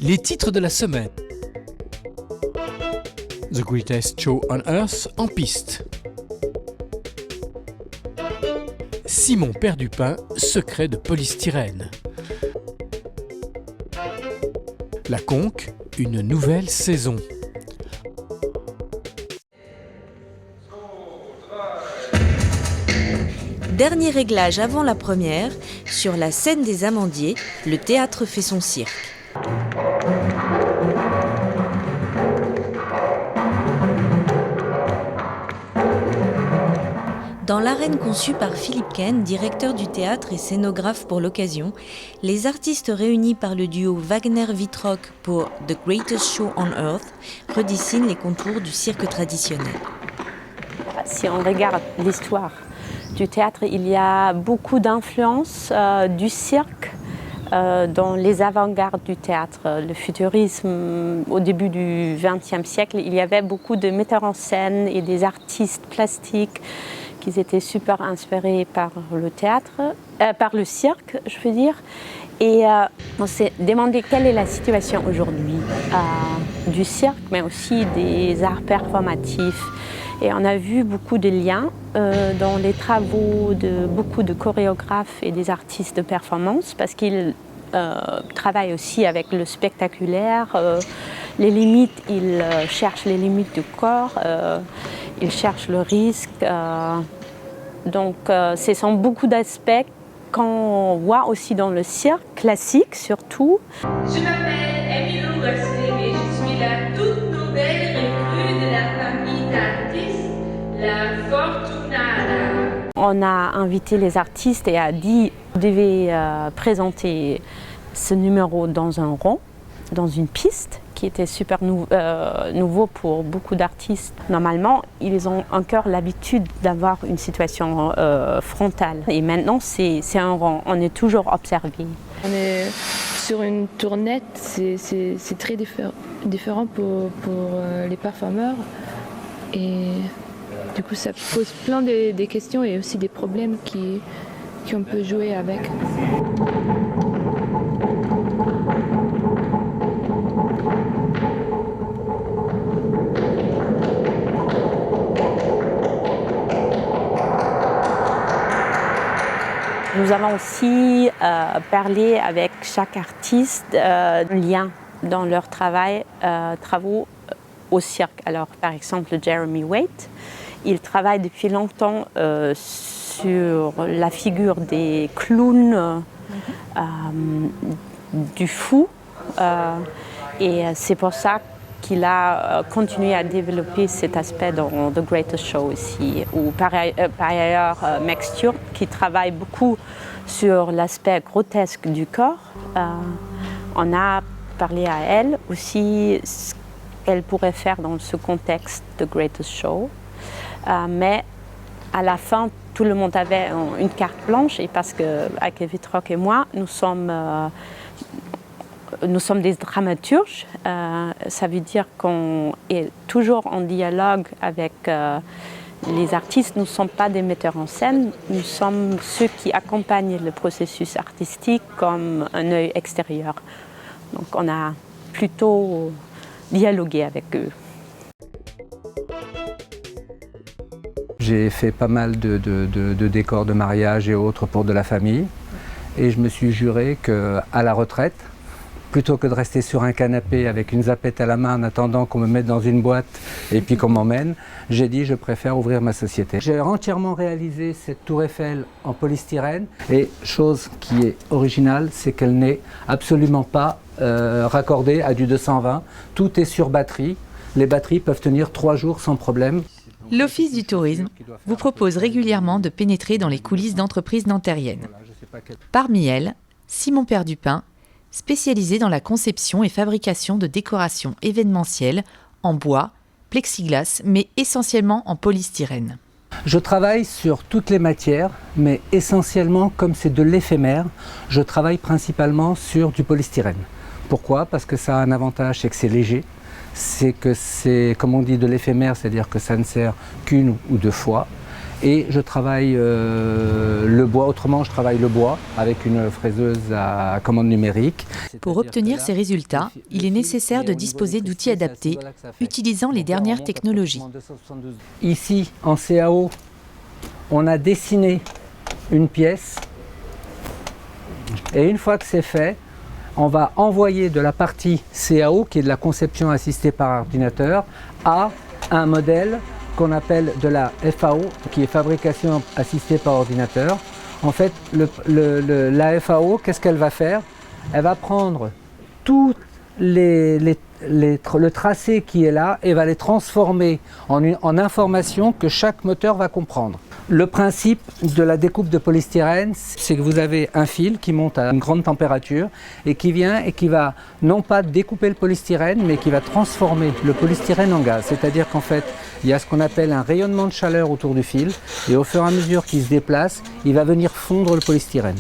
Les titres de la semaine. The Greatest Show on Earth en piste. Simon Perdupin, secret de polystyrène. La Conque, une nouvelle saison. Dernier réglage avant la première, sur la scène des Amandiers, le théâtre fait son cirque. Dans l'arène conçue par Philippe Ken, directeur du théâtre et scénographe pour l'occasion, les artistes réunis par le duo Wagner-Vitrock pour The Greatest Show on Earth redessinent les contours du cirque traditionnel. Si on regarde l'histoire du théâtre, il y a beaucoup d'influence du cirque dans les avant-gardes du théâtre. Le futurisme, au début du XXe siècle, il y avait beaucoup de metteurs en scène et des artistes plastiques qui étaient super inspirés par le théâtre, par le cirque, je veux dire. Et on s'est demandé quelle est la situation aujourd'hui du cirque, mais aussi des arts performatifs. Et on a vu beaucoup de liens dans les travaux de beaucoup de chorégraphes et des artistes de performance, parce qu'ils travaillent aussi avec le spectaculaire. Les limites, ils cherchent les limites du corps, ils cherchent le risque. Donc, ce sont beaucoup d'aspects qu'on voit aussi dans le cirque, classique surtout. Je m'appelle Emilou Wrestling et je suis la toute nouvelle recrue de la famille d'artistes, la Fortunata. On a invité les artistes et a dit vous devez présenter ce numéro dans un rond, dans une piste, qui était super nouveau pour beaucoup d'artistes. Normalement, ils ont encore l'habitude d'avoir une situation frontale. Et maintenant, c'est un rond, on est toujours observé. On est sur une tournette, c'est très différent pour les performeurs. Et du coup, ça pose plein de questions et aussi des problèmes qu'on peut jouer avec. Nous avons aussi parlé avec chaque artiste lien dans leurs travaux au cirque. Alors, par exemple, Jeremy Waite, il travaille depuis longtemps sur la figure des clowns du fou. Et c'est pour ça qu'il a continué à développer cet aspect dans The Greatest Show aussi. Ou par ailleurs, Meg Stewart, qui travaille beaucoup sur l'aspect grotesque du corps. On a parlé à elle aussi ce qu'elle pourrait faire dans ce contexte de The Greatest Show. Mais à la fin, tout le monde avait une carte blanche, et parce qu'avec Vitrock et moi, nous sommes des dramaturges, ça veut dire qu'on est toujours en dialogue avec les artistes. Nous ne sommes pas des metteurs en scène, nous sommes ceux qui accompagnent le processus artistique comme un œil extérieur. Donc on a plutôt dialogué avec eux. J'ai fait pas mal de décors de mariage et autres pour de la famille, et je me suis juré qu'à la retraite, plutôt que de rester sur un canapé avec une zapette à la main en attendant qu'on me mette dans une boîte et puis qu'on m'emmène, j'ai dit je préfère ouvrir ma société. J'ai entièrement réalisé cette tour Eiffel en polystyrène, et chose qui est originale, c'est qu'elle n'est absolument pas raccordée à du 220. Tout est sur batterie. Les batteries peuvent tenir 3 jours sans problème. L'Office du tourisme vous propose régulièrement de pénétrer dans les coulisses d'entreprises nantériennes. Parmi elles, Simon Perdupin, spécialisé dans la conception et fabrication de décorations événementielles en bois, plexiglas, mais essentiellement en polystyrène. Je travaille sur toutes les matières, mais essentiellement, comme c'est de l'éphémère, je travaille principalement sur du polystyrène. Pourquoi ? Parce que ça a un avantage, c'est que c'est léger, c'est que c'est, comme on dit, de l'éphémère, c'est-à-dire que ça ne sert qu'une ou 2 fois, et je travaille le bois. Autrement, je travaille le bois avec une fraiseuse à commande numérique. Pour obtenir ces résultats, il est nécessaire de disposer d'outils adaptés, utilisant les dernières technologies. Ici, en CAO, on a dessiné une pièce et une fois que c'est fait, on va envoyer de la partie CAO, qui est de la conception assistée par ordinateur, à un modèle qu'on appelle de la FAO, qui est fabrication assistée par ordinateur. En fait, la FAO, qu'est-ce qu'elle va faire? Elle va prendre tout le tracé qui est là et va les transformer en informations que chaque moteur va comprendre. Le principe de la découpe de polystyrène, c'est que vous avez un fil qui monte à une grande température et qui vient et qui va non pas découper le polystyrène, mais qui va transformer le polystyrène en gaz. C'est-à-dire qu'en fait, il y a ce qu'on appelle un rayonnement de chaleur autour du fil et au fur et à mesure qu'il se déplace, il va venir fondre le polystyrène.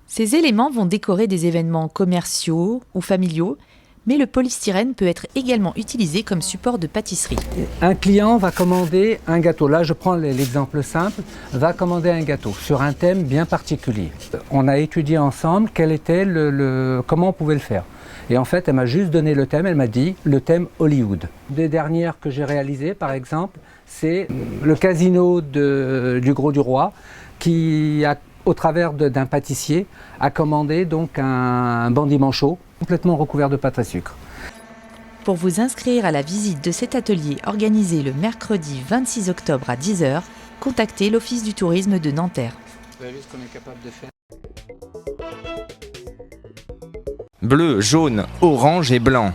Ces éléments vont décorer des événements commerciaux ou familiaux, mais le polystyrène peut être également utilisé comme support de pâtisserie. Un client va commander un gâteau, là je prends l'exemple simple, va commander un gâteau sur un thème bien particulier. On a étudié ensemble quel était comment on pouvait le faire. Et en fait, elle m'a juste donné le thème, elle m'a dit le thème Hollywood. Des dernières que j'ai réalisées, par exemple, c'est le casino du Gros du Roi qui a, au travers d'un pâtissier, a commandé donc un bandit manchot complètement recouvert de pâte à sucre. Pour vous inscrire à la visite de cet atelier organisé le mercredi 26 octobre à 10h, contactez l'Office du tourisme de Nanterre. Vous avez vu ce qu'on est capable de faire? Bleu, jaune, orange et blanc.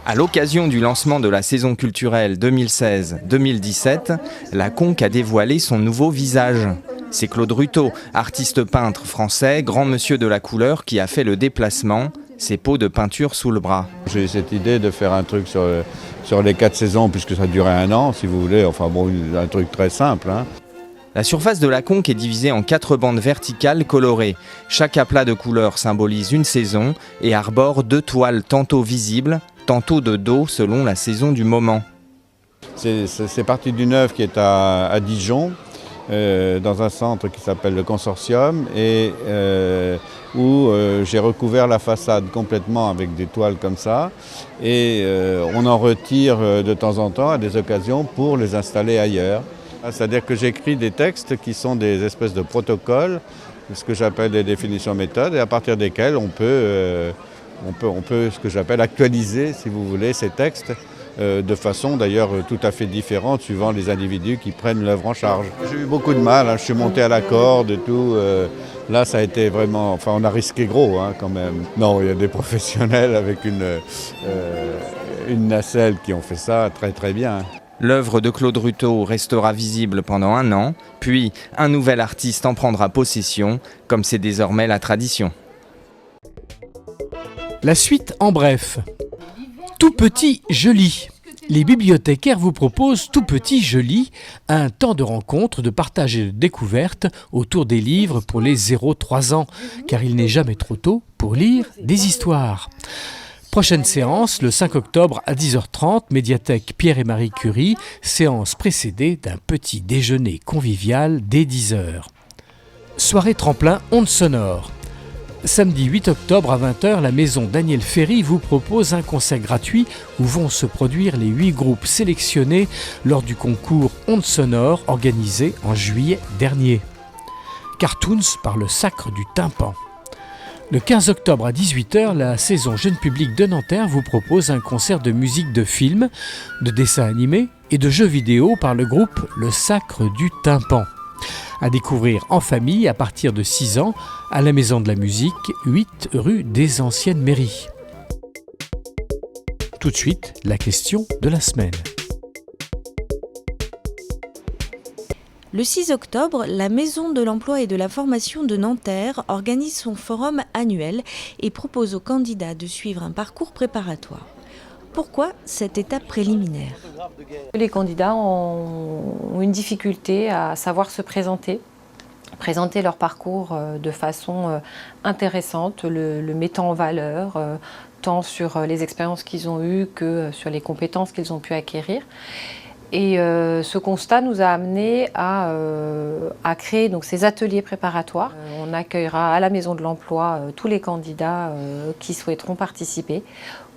À l'occasion du lancement de la saison culturelle 2016-2017, la Conque a dévoilé son nouveau visage. C'est Claude Ruteau, artiste peintre français, grand monsieur de la couleur, qui a fait le déplacement, ses pots de peinture sous le bras. J'ai eu cette idée de faire un truc sur les 4 saisons, puisque ça durait 1 an, si vous voulez. Enfin bon, un truc très simple, hein. La surface de la Conque est divisée en 4 bandes verticales colorées. Chaque aplat de couleur symbolise une saison et arbore 2 toiles tantôt visibles, tantôt de dos selon la saison du moment. C'est parti d'une œuvre qui est à Dijon, dans un centre qui s'appelle le Consortium, et où j'ai recouvert la façade complètement avec des toiles comme ça. Et on en retire de temps en temps à des occasions pour les installer ailleurs. C'est-à-dire que j'écris des textes qui sont des espèces de protocoles, ce que j'appelle des définitions méthodes, et à partir desquelles on peut ce que j'appelle actualiser, si vous voulez, ces textes, de façon d'ailleurs tout à fait différente suivant les individus qui prennent l'œuvre en charge. J'ai eu beaucoup de mal, hein, je suis monté à la corde et tout. Là, ça a été vraiment... Enfin, on a risqué gros, hein, quand même. Non, il y a des professionnels avec une nacelle qui ont fait ça très très bien. L'œuvre de Claude Ruteau restera visible pendant 1 an, puis un nouvel artiste en prendra possession, comme c'est désormais la tradition. La suite en bref. Tout petit, je lis. Les bibliothécaires vous proposent Tout petit, je lis, un temps de rencontre, de partage et de découverte autour des livres pour les 0-3 ans, car il n'est jamais trop tôt pour lire des histoires. Prochaine séance, le 5 octobre à 10h30, médiathèque Pierre et Marie Curie, séance précédée d'un petit déjeuner convivial dès 10h. Soirée tremplin ondes sonores. Samedi 8 octobre à 20h, la maison Daniel Ferry vous propose un concert gratuit où vont se produire les 8 groupes sélectionnés lors du concours Ondes sonores organisé en juillet dernier. Cartoons par le Sacre du Tympan. Le 15 octobre à 18h, la saison Jeune Public de Nanterre vous propose un concert de musique de films, de dessins animés et de jeux vidéo par le groupe Le Sacre du Tympan. À découvrir en famille à partir de 6 ans à la Maison de la Musique, 8 rue des Anciennes Mairies. Tout de suite, la question de la semaine. Le 6 octobre, la Maison de l'Emploi et de la Formation de Nanterre organise son forum annuel et propose aux candidats de suivre un parcours préparatoire. Pourquoi cette étape préliminaire ? Les candidats ont une difficulté à savoir se présenter leur parcours de façon intéressante, le mettant en valeur, tant sur les expériences qu'ils ont eues que sur les compétences qu'ils ont pu acquérir. Et ce constat nous a amené à créer donc, ces ateliers préparatoires. On accueillera à la Maison de l'Emploi tous les candidats qui souhaiteront participer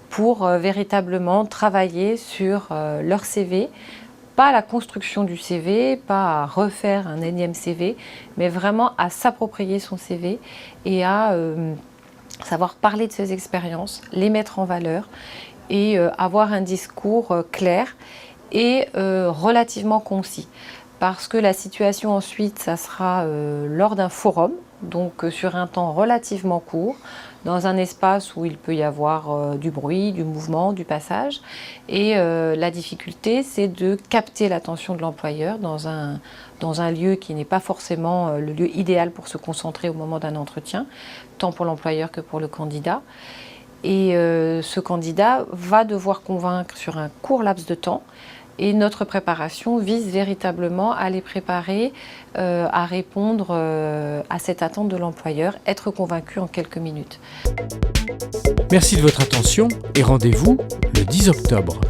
pour véritablement travailler sur leur CV, pas à la construction du CV, pas à refaire un énième CV, mais vraiment à s'approprier son CV et à savoir parler de ses expériences, les mettre en valeur et avoir un discours clair et relativement concis. Parce que la situation ensuite, ça sera lors d'un forum, donc sur un temps relativement court, dans un espace où il peut y avoir du bruit, du mouvement, du passage. Et la difficulté, c'est de capter l'attention de l'employeur dans un lieu qui n'est pas forcément le lieu idéal pour se concentrer au moment d'un entretien, tant pour l'employeur que pour le candidat. Et ce candidat va devoir convaincre sur un court laps de temps. Et notre préparation vise véritablement à les préparer à répondre à cette attente de l'employeur, être convaincu en quelques minutes. Merci de votre attention et rendez-vous le 10 octobre.